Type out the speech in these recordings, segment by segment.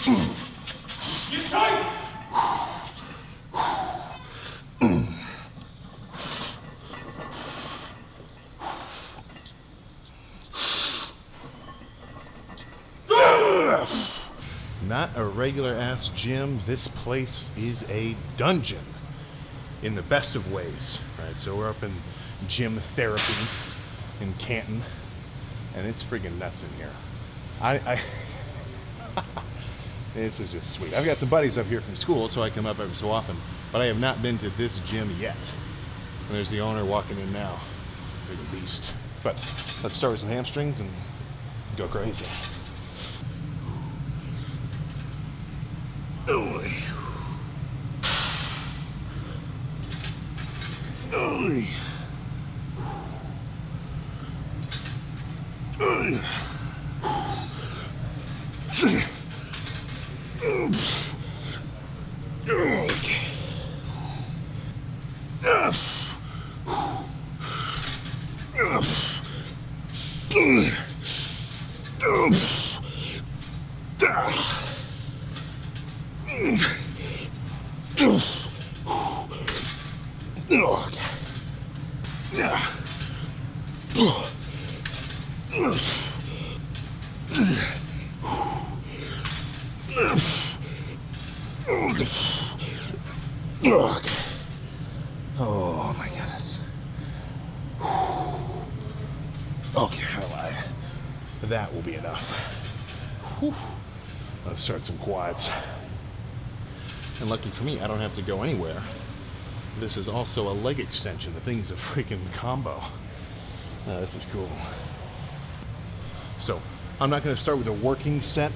Get tight! Not a regular ass gym. This place is a dungeon in the best of ways. Right, so we're up in gym therapy in Canton, and it's friggin' nuts in here. I this is just sweet. I've got some buddies up here from school, so I come up every so often, but I have not been to this gym yet. And there's the owner walking in now. Friggin' beast. But let's start with some hamstrings and go crazy. Oh my goodness. Okay, I lied. That will be enough. Whew. Let's start some quads. And lucky for me, I don't have to go anywhere. This is also a leg extension. The thing is a freaking combo. This is cool. So, I'm not going to start with a working set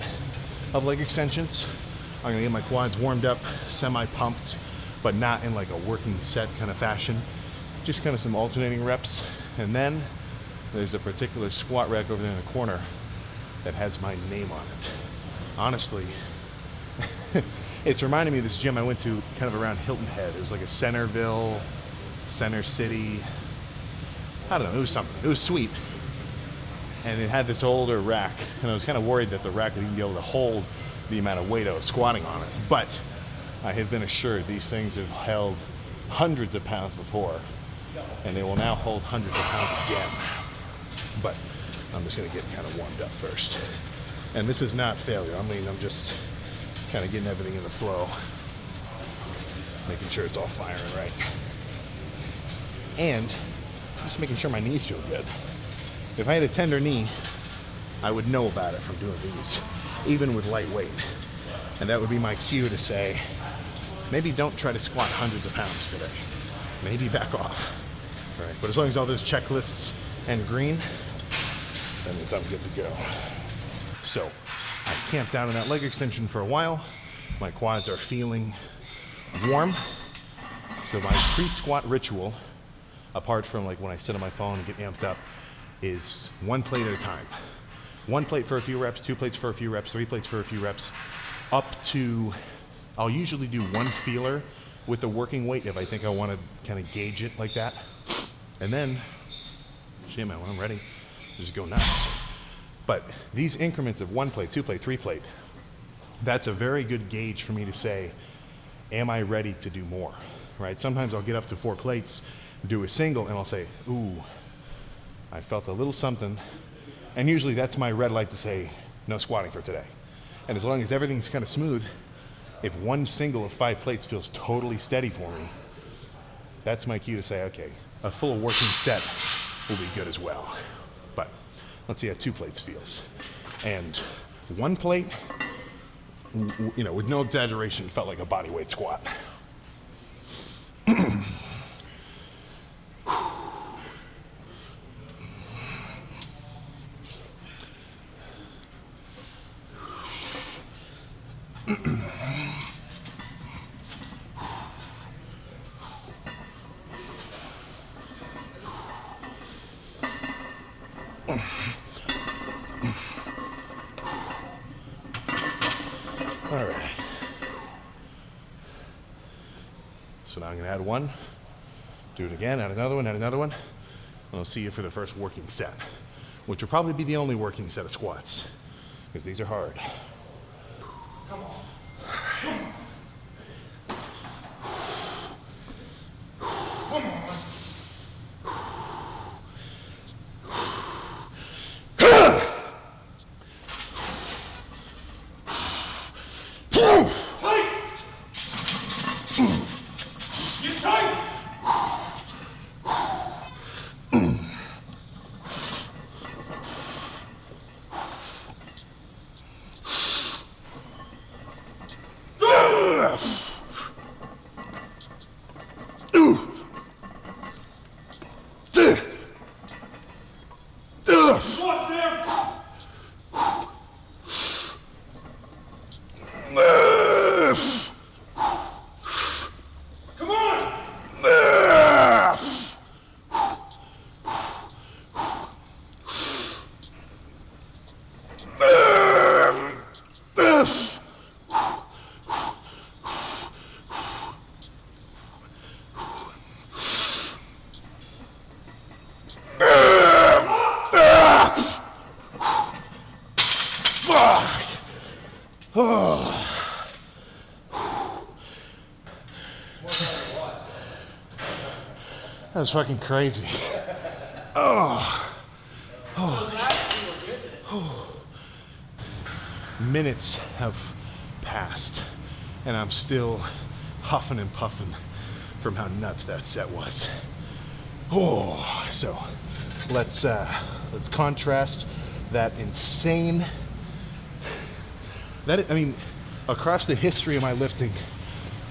of leg extensions. I'm going to get my quads warmed up, semi-pumped, but not in like a working set kind of fashion. Just kind of some alternating reps. And then there's a particular squat rack over there in the corner that has my name on it. Honestly, it's reminding me of this gym I went to kind of around Hilton Head. It was like a Centerville, Center City. I don't know, it was something. It was sweet. And it had this older rack, and I was kind of worried that the rack would even be able to hold the amount of weight I was squatting on it. But I have been assured these things have held hundreds of pounds before, and they will now hold hundreds of pounds again. But I'm just gonna get kind of warmed up first. And this is not failure. I mean, I'm just kind of getting everything in the flow, making sure it's all firing right. And just making sure my knees feel good. If I had a tender knee, I would know about it from doing these, even with light weight. And that would be my cue to say, maybe don't try to squat hundreds of pounds today. Maybe back off. Right? But as long as all those checklists end green, that means I'm good to go. So, I camped out on that leg extension for a while. My quads are feeling warm. So my pre-squat ritual, apart from like when I sit on my phone and get amped up, is one plate at a time. One plate for a few reps, 2 plates for a few reps, 3 plates for a few reps, up to, I'll usually do one feeler with the working weight if I think I want to kind of gauge it like that. And then, shit man, when I'm ready, just go nuts. But these increments of 1 plate, 2 plate, 3 plate, that's a very good gauge for me to say, am I ready to do more, right? Sometimes I'll get up to 4 plates, do a single, and I'll say, ooh, I felt a little something. And usually that's my red light to say, no squatting for today. And as long as everything's kind of smooth, if one single of 5 plates feels totally steady for me, that's my cue to say, okay, a full working set will be good as well. But let's see how 2 plates feels. And 1 plate, you know, with no exaggeration, felt like a bodyweight squat. All right. So now I'm gonna add 1, do it again, add another one, and I'll see you for the first working set, which will probably be the only working set of squats, because these are hard. Come on. Come on. Come on. Tight! Get tight! What's there? Come on! That was fucking crazy. Minutes have passed, and I'm still huffing and puffing from how nuts that set was. So let's contrast that insane. Across the history of my lifting,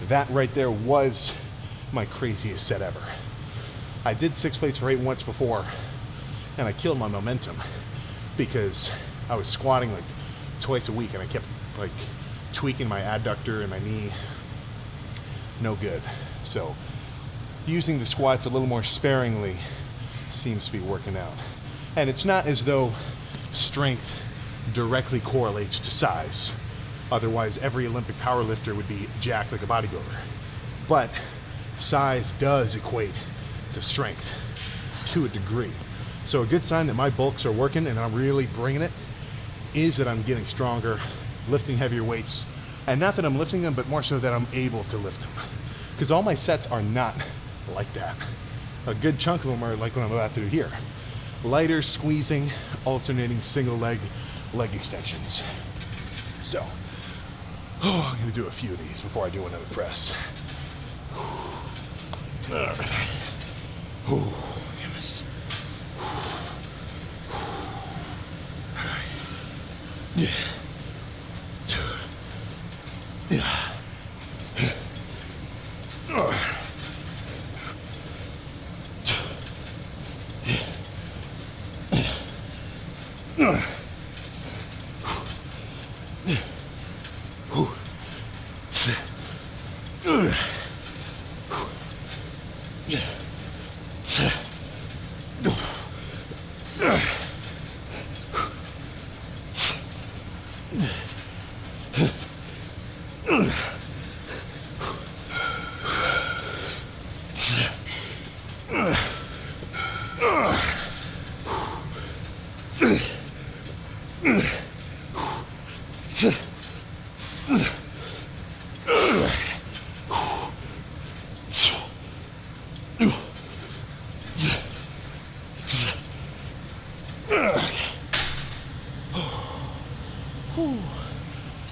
that right there was my craziest set ever. I did 6 plates for 8 once before, and I killed my momentum because I was squatting like twice a week, and I kept like tweaking my adductor and my knee. No good. So using the squats a little more sparingly seems to be working out. And it's not as though strength directly correlates to size. Otherwise, every Olympic powerlifter would be jacked like a bodybuilder. But size does equate to strength to a degree. So a good sign that my bulks are working and I'm really bringing it is that I'm getting stronger, lifting heavier weights, and not that I'm lifting them, but more so that I'm able to lift them. Because all my sets are not like that. A good chunk of them are like what I'm about to do here. Lighter, squeezing, alternating single leg extensions. So, I'm gonna do a few of these before I do another press. All right. I missed. All right. Yeah. Yeah.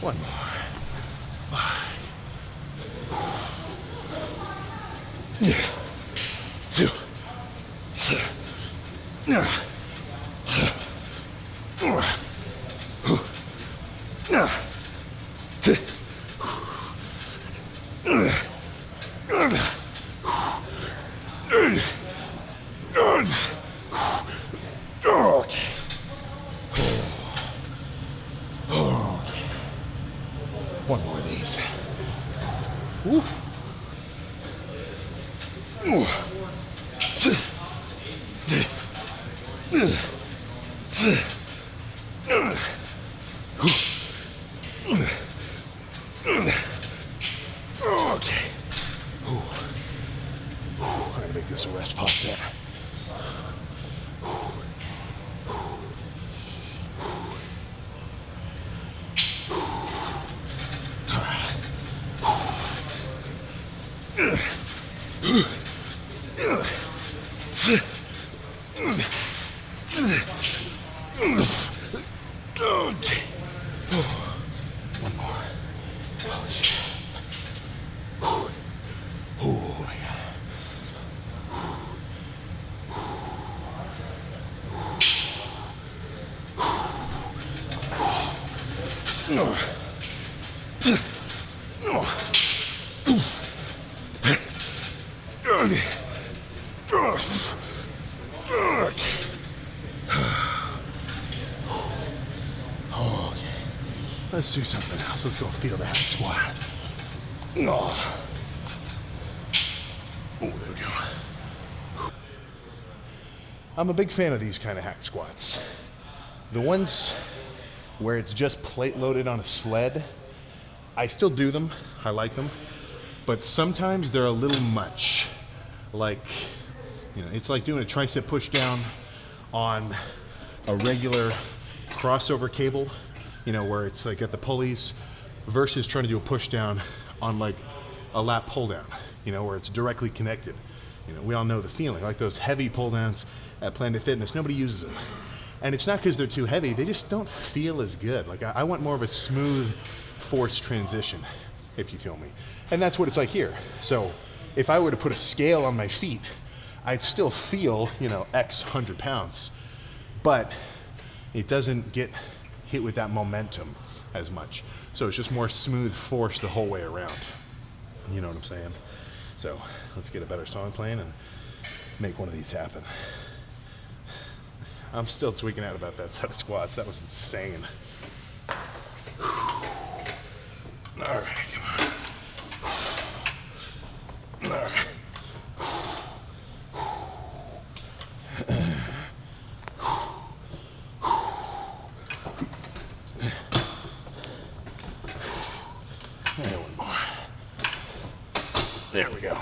One more. 5. Yeah. 2. 1 more of these. Woo. Okay. I'm gonna make this a rest pause set. Okay. One more. Oh, shit. Oh, my God. Let's do something else. Let's go feel that squat. Oh, there we go. I'm a big fan of these kind of hack squats. The ones where it's just plate loaded on a sled, I still do them. I like them. But sometimes they're a little much. Like, it's like doing a tricep push down on a regular crossover cable, where it's like at the pulleys versus trying to do a push down on like a lat pull down, where it's directly connected. We all know the feeling, like those heavy pull downs at Planet Fitness, nobody uses them. And it's not because they're too heavy, they just don't feel as good. Like I want more of a smooth force transition, if you feel me. And that's what it's like here. So if I were to put a scale on my feet, I'd still feel, X 100 pounds, but it doesn't get hit with that momentum as much. So it's just more smooth force the whole way around. You know what I'm saying? So let's get a better song playing and make one of these happen. I'm still tweaking out about that set of squats. That was insane. All right, come on. All right. One more. There we go.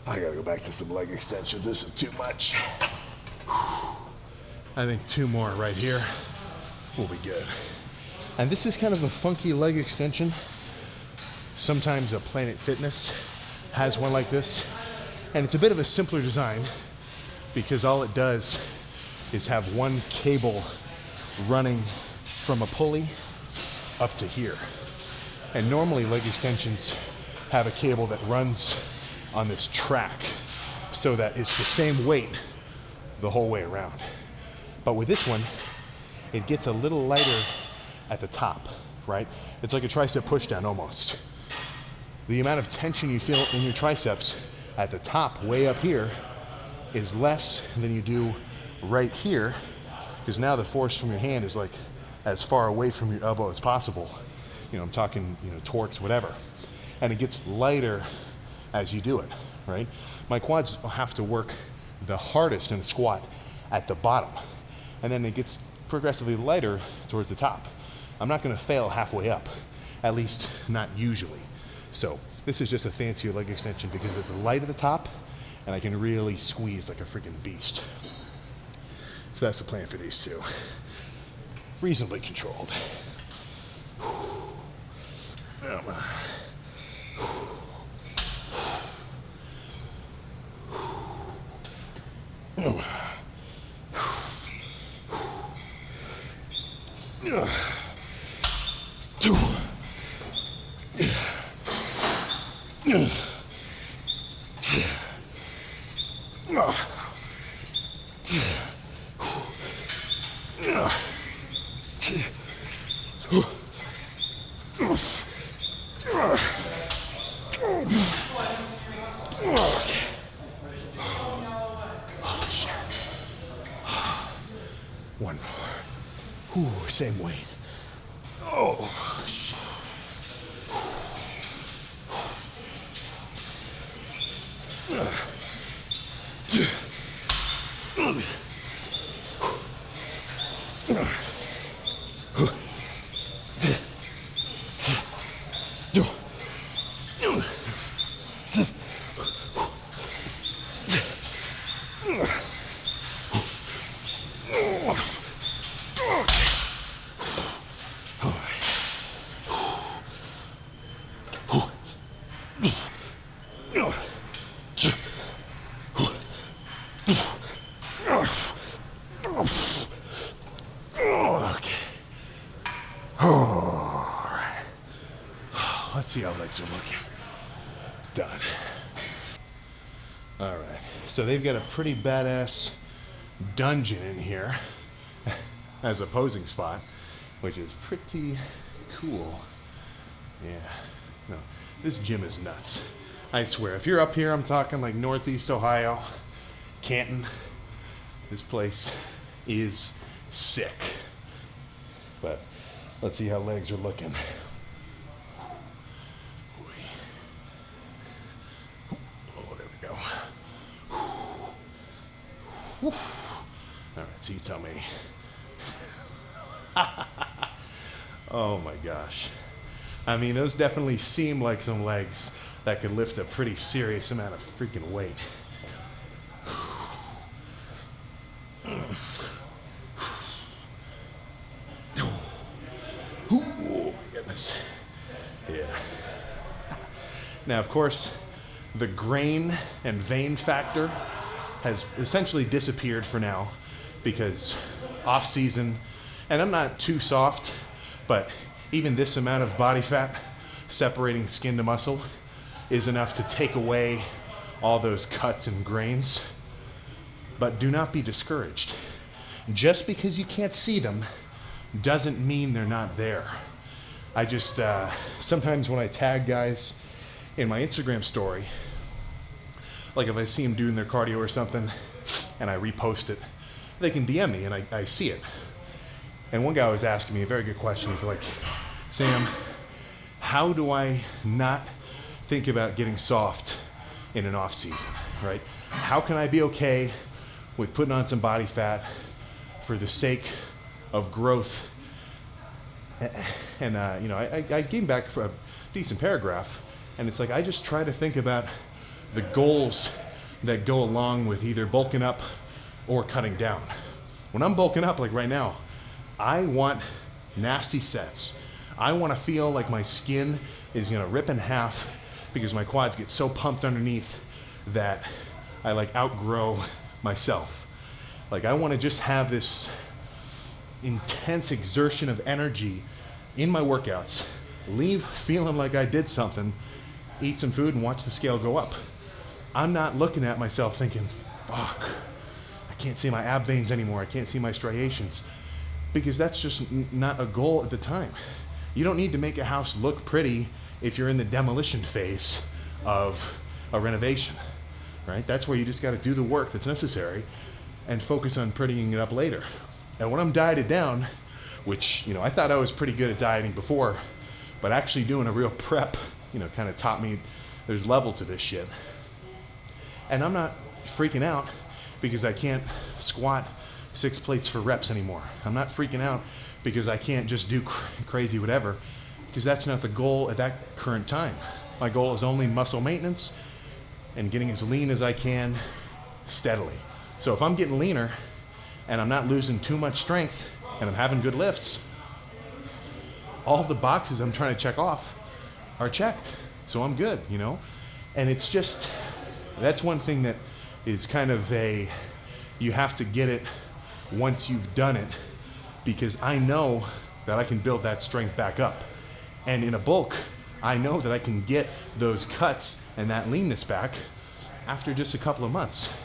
I gotta go back to some leg extensions. This is too much. I think 2 more right here will be good. And this is kind of a funky leg extension. Sometimes a Planet Fitness has one like this. And it's a bit of a simpler design because all it does is have one cable running from a pulley up to here. And normally leg extensions have a cable that runs on this track so that it's the same weight the whole way around. But with this one, it gets a little lighter at the top, right? It's like a tricep push down almost. The amount of tension you feel in your triceps at the top, way up here, is less than you do right here, because now the force from your hand is like as far away from your elbow as possible. I'm talking, torques, whatever. And it gets lighter as you do it, right? My quads have to work the hardest in a squat at the bottom, and then it gets progressively lighter towards the top. I'm not gonna fail halfway up, at least not usually. So this is just a fancier leg extension because it's light at the top, and I can really squeeze like a freaking beast. So that's the plan for these two. Reasonably controlled. One more. Ooh, same weight. Oh, shit. Okay. All right. Let's see how legs are looking. Done. All right. So they've got a pretty badass dungeon in here as a posing spot, which is pretty cool. Yeah. No, this gym is nuts. I swear, if you're up here, I'm talking like Northeast Ohio, Canton, this place is sick. But let's see how legs are looking. Oh, there we go. All right, so you tell me. Oh my gosh. I mean, those definitely seem like some legs that could lift a pretty serious amount of freaking weight. Oh my goodness. Yeah. Now, of course, the grain and vein factor has essentially disappeared for now because off-season, and I'm not too soft, but even this amount of body fat separating skin to muscle is enough to take away all those cuts and grains. But do not be discouraged. Just because you can't see them doesn't mean they're not there. I just, sometimes when I tag guys in my Instagram story, like if I see them doing their cardio or something and I repost it, they can DM me and I see it. And one guy was asking me a very good question. He's like, Sam, how do I not think about getting soft in an off season, right? How can I be okay with putting on some body fat for the sake of growth? And I gave him back a decent paragraph, and it's like I just try to think about the goals that go along with either bulking up or cutting down. When I'm bulking up, like right now, I want nasty sets. I want to feel like my skin is gonna rip in half because my quads get so pumped underneath that I like outgrow myself. Like I want to just have this intense exertion of energy in my workouts, leave feeling like I did something, eat some food and watch the scale go up. I'm not looking at myself thinking, fuck, I can't see my ab veins anymore, I can't see my striations, because that's just not a goal at the time. You don't need to make a house look pretty if you're in the demolition phase of a renovation, right? That's where you just got to do the work that's necessary and focus on prettying it up later. And when I'm dieted down, which, I thought I was pretty good at dieting before, but actually doing a real prep, kind of taught me there's levels to this shit. And I'm not freaking out because I can't squat 6 plates for reps anymore. I'm not freaking out because I can't just do crazy whatever, because that's not the goal at that current time. My goal is only muscle maintenance and getting as lean as I can steadily. So if I'm getting leaner and I'm not losing too much strength and I'm having good lifts, all the boxes I'm trying to check off are checked. So I'm good, And it's just, that's one thing that is kind of you have to get it once you've done it, because I know that I can build that strength back up. And in a bulk, I know that I can get those cuts and that leanness back after just a couple of months.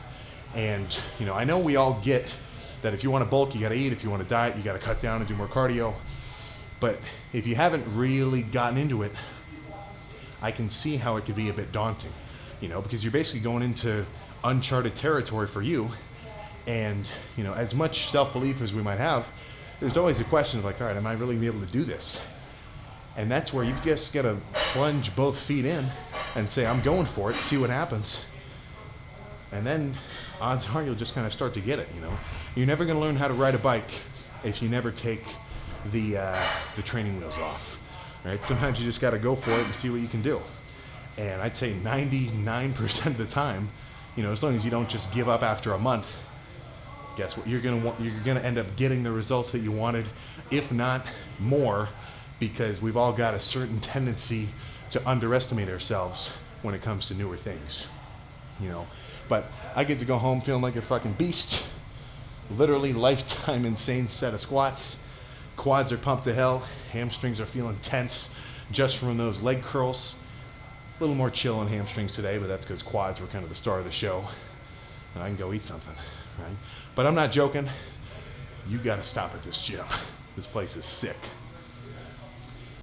And, you know, I know we all get that if you want to bulk, you got to eat. If you want to diet, you got to cut down and do more cardio. But if you haven't really gotten into it, I can see how it could be a bit daunting, you know, because you're basically going into uncharted territory for you. And, you know, as much self-belief as we might have, there's always a question of like, all right, am I really gonna be able to do this? And that's where you just gotta plunge both feet in and say, I'm going for it, see what happens. And then odds are you'll just kind of start to get it, you know. You're never gonna learn how to ride a bike if you never take the training wheels off, right? Sometimes you just gotta go for it and see what you can do. And I'd say 99% of the time, you know, as long as you don't just give up after a month, guess what? You're gonna end up getting the results that you wanted, if not more, because we've all got a certain tendency to underestimate ourselves when it comes to newer things, you know. But I get to go home feeling like a fucking beast. Literally lifetime insane set of squats. Quads are pumped to hell. Hamstrings are feeling tense just from those leg curls. A little more chill on hamstrings today, but that's because quads were kind of the star of the show. And I can go eat something, right? But I'm not joking. You got to stop at this gym. This place is sick.